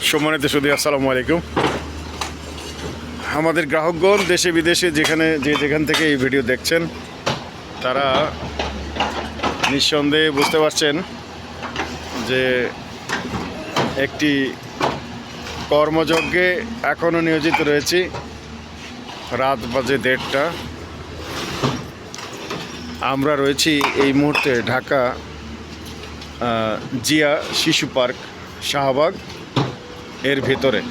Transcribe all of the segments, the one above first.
সম্মানিত সুধী, আসসালামু আলাইকুম। আমাদের গ্রাহকগণ দেশে বিদেশে যেখান থেকে এই ভিডিও দেখছেন, তারা নিঃসন্দেহে বুঝতে পারছেন যে একটি কর্মযজ্ঞে এখনও নিয়োজিত রয়েছি। রাত বাজে 1:30। আমরা রয়েছি এই মুহূর্তে ঢাকা জিয়া শিশু পার্ক শাহবাগ এর ভেতরে।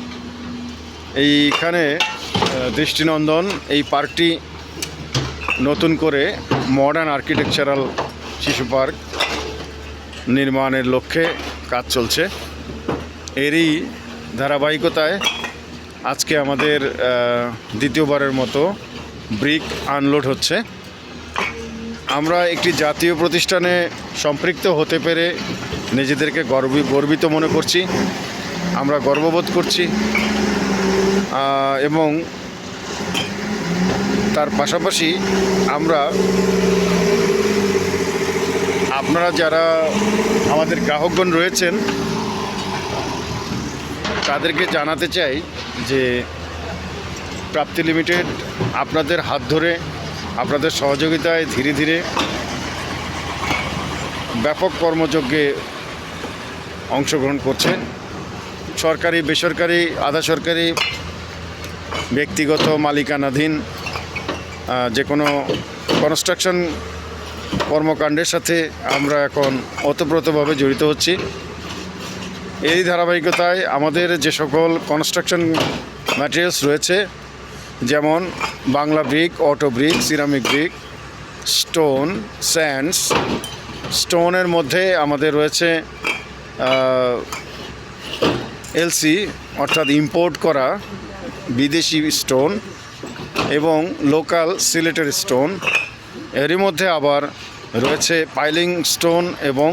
এইখানে দৃষ্টিনন্দন এই পার্কটি নতুন করে মডার্ন আর্কিটেকচারাল শিশু পার্ক নির্মাণের লক্ষ্যে কাজ চলছে। এরই ধারাবাহিকতায় আজকে আমাদের দ্বিতীয়বারের মতো ব্রিক আনলোড হচ্ছে। আমরা একটি জাতীয় প্রতিষ্ঠানে সম্পৃক্ত হতে পেরে নিজেদেরকে গর্বিত মনে করছি। আমরা গর্ববোধ করছি এবং তার পাশাপাশি আপনারা যারা আমাদের গ্রাহকগণ রয়েছেন তাদেরকে জানাতে চাই যে প্রাপ্তি লিমিটেড আপনাদের হাত ধরে, আপনাদের সহযোগিতায় ধীরে ধীরে ব্যাপক কর্মযজ্ঞে অংশগ্রহণ করছে। সরকারি, বেসরকারি, আধা সরকারি, ব্যক্তিগত মালিকানাধীন যে কোনো কনস্ট্রাকশন কর্মকাণ্ডের সাথে আমরা এখন ওতপ্রোতভাবে জড়িত হচ্ছি। এই ধারাবাহিকতায় আমাদের যে সকল কনস্ট্রাকশন ম্যাটেরিয়ালস রয়েছে, যেমন Bangla brick, auto brick, ceramic brick, stone, sands. স্টোনের মধ্যে আমাদের রয়েছে এলসি অর্থাৎ ইম্পোর্ট করা বিদেশি স্টোন এবং লোকাল সিলেটের স্টোন। এরই মধ্যে আবার রয়েছে পাইলিং স্টোন এবং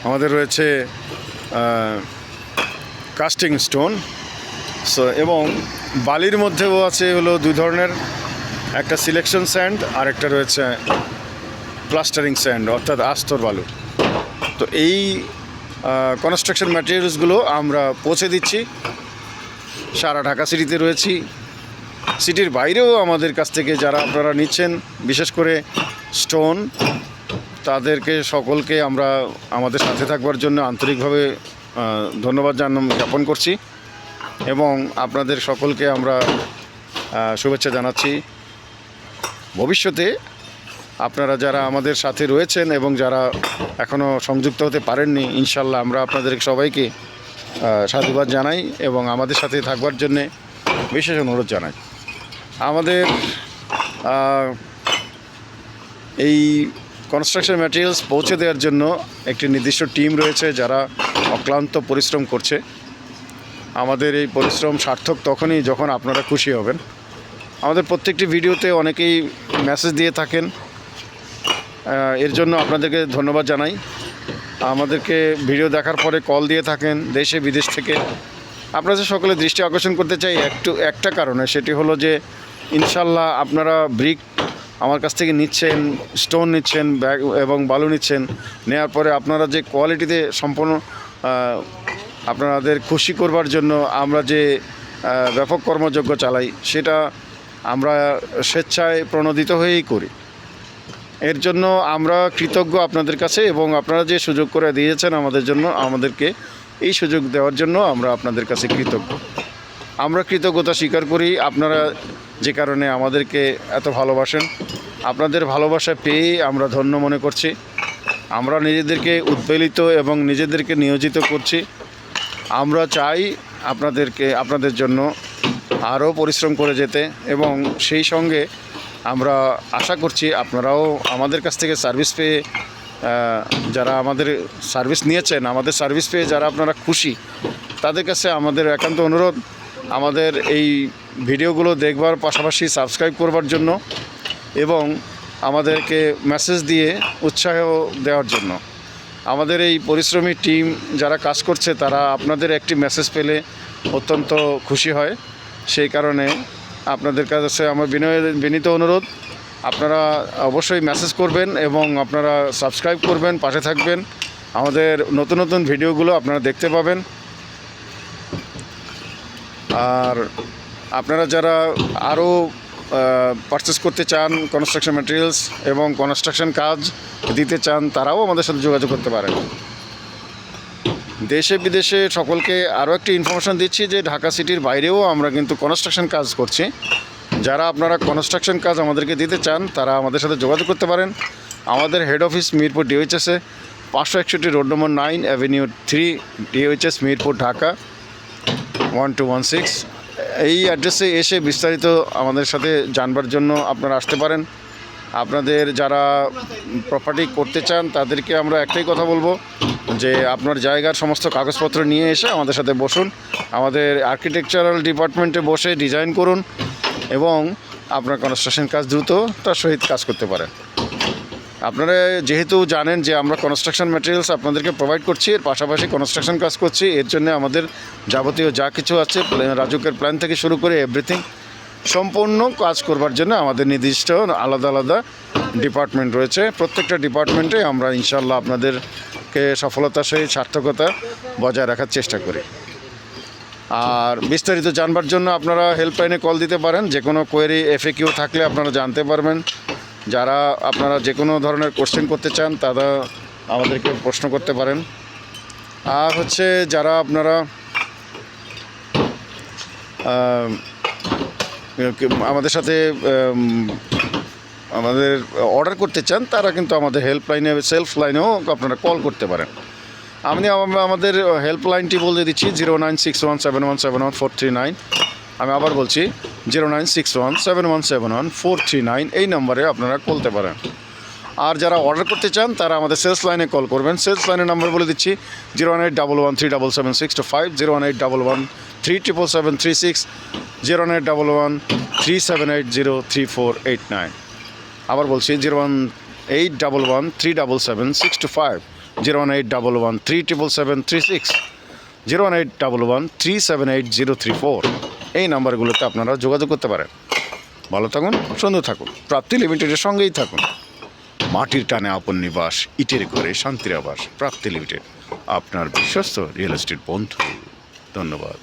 আমাদের রয়েছে কাস্টিং স্টোন। এবং বালির মধ্যেও আছে হলো দুই ধরনের, একটা সিলেকশন স্যান্ড আর একটা রয়েছে প্লাস্টারিং স্যান্ড অর্থাৎ আস্তর বালু। তো এই কনস্ট্রাকশন ম্যাটেরিয়ালসগুলো আমরা পৌঁছে দিচ্ছি। সারা ঢাকা সিটিতে রয়েছি, সিটির বাইরেও আমাদের কাছ থেকে যারা আপনারা নিচ্ছেন, বিশেষ করে স্টোন, তাদেরকে সকলকে আমরা আমাদের সাথে থাকবার জন্য আন্তরিকভাবে ধন্যবাদ জ্ঞাপন করছি এবং আপনাদের সকলকে আমরা শুভেচ্ছা জানাচ্ছি। ভবিষ্যতে আপনারা যারা আমাদের সাথে রয়েছেন এবং যারা এখনও সংযুক্ত হতে পারেননি, ইনশাল্লাহ আমরা আপনাদের সবাইকে সাধুবাদ জানাই এবং আমাদের সাথে থাকবার জন্যে বিশেষ অনুরোধ জানাই। আমাদের এই কনস্ট্রাকশন ম্যাটেরিয়ালস পৌঁছে দেওয়ার জন্য একটি নির্দিষ্ট টিম রয়েছে যারা অক্লান্ত পরিশ্রম করছে। আমাদের এই পরিশ্রম সার্থক তখনই যখন আপনারা খুশি হবেন। আমাদের প্রত্যেকটি ভিডিওতে অনেকেই মেসেজ দিয়ে থাকেন, এর জন্য আপনাদেরকে ধন্যবাদ জানাই। আমাদেরকে ভিডিও দেখার পরে কল দিয়ে থাকেন দেশে বিদেশ থেকে। আপনাদের সকলে দৃষ্টি আকর্ষণ করতে চাই একটা কারণে, সেটি হলো যে ইনশাল্লাহ আপনারা ব্রিক আমার কাছ থেকে নিচ্ছেন, স্টোন নিচ্ছেন, ব্যাগ এবং বালু নিচ্ছেন। নেওয়ার পরে আপনারা যে কোয়ালিটিতে সম্পূর্ণ আপনাদের খুশি করবার জন্য আমরা যে ব্যাপক কর্মযজ্ঞ চালাই, সেটা আমরা স্বেচ্ছায় প্রণোদিত হয়েই করি। এর জন্য আমরা কৃতজ্ঞ আপনাদের কাছে এবং আপনারা যে সুযোগ করে দিয়েছেন আমাদেরকে এই সুযোগ দেওয়ার জন্য আমরা আপনাদের কাছে কৃতজ্ঞ। আমরা কৃতজ্ঞতা স্বীকার করি আপনারা যে কারণে আমাদেরকে এত ভালোবাসেন। আপনাদের ভালোবাসা পেয়ে আমরা ধন্য মনে করছি। আমরা নিজেদেরকে উদ্বেলিত এবং নিজেদেরকে নিয়োজিত করছি। আমরা চাই আপনাদের জন্য আরও পরিশ্রম করে যেতে এবং সেই সঙ্গে আমরা আশা করছি আপনারাও আমাদের কাছ থেকে সার্ভিস পেয়ে, যারা আমাদের সার্ভিস নিয়েছেন, আমাদের সার্ভিস পেয়ে যারা আপনারা খুশি, তাদের কাছে আমাদের একান্ত অনুরোধ আমাদের এই ভিডিওগুলো দেখবার পাশাপাশি সাবস্ক্রাইব করবার জন্য এবং আমাদেরকে মেসেজ দিয়ে উৎসাহ দেওয়ার জন্য। আমাদের এই পরিশ্রমী টিম যারা কাজ করছে তারা আপনাদের একটি মেসেজ পেলে অত্যন্ত খুশি হয়। সেই কারণে আপনাদের কাছে আমার বিনীত অনুরোধ, আপনারা অবশ্যই মেসেজ করবেন এবং আপনারা সাবস্ক্রাইব করবেন, পাশে থাকবেন আমাদের নতুন নতুন ভিডিওগুলো আপনারা দেখতে পাবেন। আর আপনারা যারা আরও পারচেস করতে চান কনস্ট্রাকশন ম্যাটেরিয়ালস এবং কনস্ট্রাকশন কাজ দিতে চান, তারাও আমাদের সাথে যোগাযোগ করতে পারেন। দেশে বিদেশে সকলকে আরও একটি ইনফরমেশন দিচ্ছি যে ঢাকা সিটির বাইরেও আমরা কিন্তু কনস্ট্রাকশন কাজ করছি। যারা আপনারা কনস্ট্রাকশন কাজ আমাদেরকে দিতে চান, তারা আমাদের সাথে যোগাযোগ করতে পারেন। আমাদের head office Mirpur ডিওএইচএসে 561 road number 9 avenue 3 DOHS Mirpur Dhaka 1216। এই অ্যাড্রেসে এসে বিস্তারিত আমাদের সাথে জানবার জন্য আপনারা আসতে পারেন। আপনাদের যারা প্রপার্টি করতে চান তাদেরকে আমরা একটাই কথা বলবো যে আপনার জায়গার সমস্ত কাগজপত্র নিয়ে এসে আমাদের সাথে বসুন, আমাদের আর্কিটেকচারাল ডিপার্টমেন্টে বসে ডিজাইন করুন এবং আপনার কনস্ট্রাকশন কাজ দ্রুততার সহিত কাজ করতে পারেন। আপনারা যেহেতু জানেন যে আমরা কনস্ট্রাকশন ম্যাটেরিয়ালস আপনাদেরকে প্রোভাইড করছি, এর পাশাপাশি কনস্ট্রাকশন কাজ করছি, এর জন্য আমাদের যাবতীয় যা কিছু আছে রাজুকের প্ল্যান থেকে শুরু করে এভরিথিং সম্পূর্ণ কাজ করবার জন্য আমাদের নির্দিষ্ট আলাদা আলাদা ডিপার্টমেন্ট রয়েছে। প্রত্যেকটা ডিপার্টমেন্টে আমরা ইনশাআল্লাহ আপনাদেরকে সফলতার সহিত সার্থকতা বজায় রাখার চেষ্টা করি। আর বিস্তারিত জানবার জন্য আপনারা হেল্পলাইনে কল দিতে পারেন। যে কোনো কোয়েরি এফএকিউ থাকলে আপনারা জানতে পারবেন। যারা আপনারা যে কোনো ধরনের কোশ্চেন করতে চান তারা আমাদেরকে প্রশ্ন করতে পারেন। আর হচ্ছে যারা আপনারা আমাদের সাথে আমাদের অর্ডার করতে চান, তারা কিন্তু আমাদের হেল্পলাইনে সেলফ লাইনেও আপনারা কল করতে পারেন। আমি আমাদের হেল্পলাইনটি বলে দিচ্ছি 09617171439। আমি আবার বলছি 09617171439। এই নম্বরে আপনারা কলতে পারেন। আর যারা অর্ডার করতে চান তারা আমাদের সেলস লাইনে কল করবেন। সেলস লাইনের নাম্বার বলে দিচ্ছি 01811377625, 01811377736, 0181137803489। আবার বলছি 01811377625, 01811377736, 01811378034। এই নাম্বারগুলোতে আপনারা যোগাযোগ করতে পারেন। ভালো থাকুন, সুন্দর থাকুন, প্রাপ্তি লিমিটেডের সঙ্গেই থাকুন। মাটির টানে আপন নিবাস, ইটের ঘরে শান্তির আবাস। প্রাপ্তি লিমিটেড, আপনার বিশ্বস্ত রিয়েল এস্টেট বন্ধু। ধন্যবাদ।